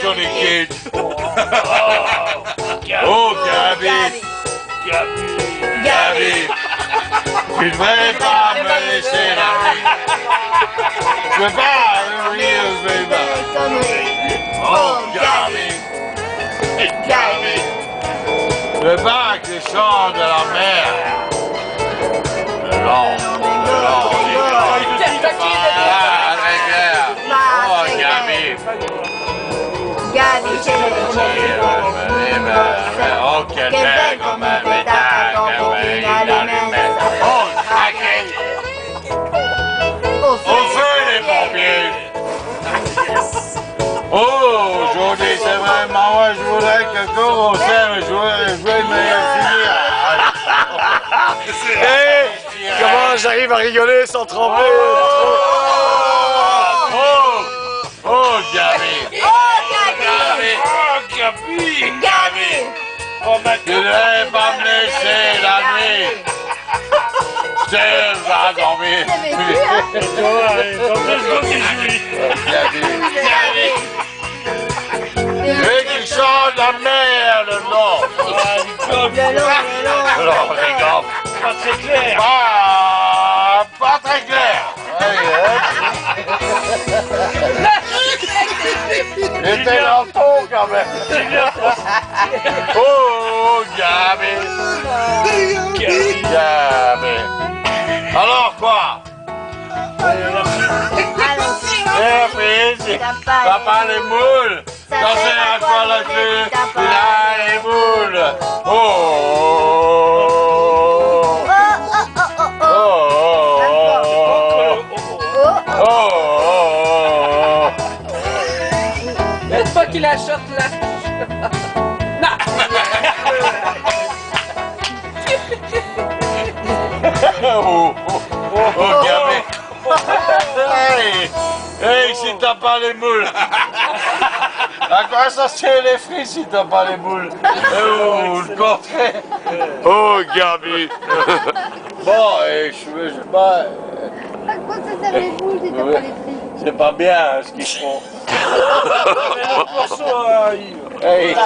Johnny Cage. Oh, Gabi. Gabi. Tu ne devrais pas me laisser la vie. Je veux pas rire, je vais pas. Oh, Gabi. Gabi. Je veux pas que je chante de la mer. Non. Oh, Gabi. Oh, quel bel comme un métal, oh, craqué. Au feu les pompiers. Oh, aujourd'hui c'est vraiment moi, je voudrais que Goro s'aime, je voudrais me finir. Comment j'arrive à rigoler sans trembler? Oh, Gabi. Tu ne devrais pas me laisser la nuit. Je vais dormir. Et qu'il chante la merde, non. Alors, les gars. Pas très clair. Pas très clair. J'étais dans le fond quand même. Oh, Gabi. Gabi. Alors quoi? T'as pas les moules. Ça sert à quoi la queue? Il a les moules. C'est toi qui la shot là. Oh, Gabi. Hey, si t'as pas les moules. À quoi ça sert les frites si t'as pas les moules? Oh, le contraire. Oh, Gabi. Bon, je sais pas. À quoi ça sert les boules si t'as pas les frites? C'est pas bien ce qu'ils font. Hey,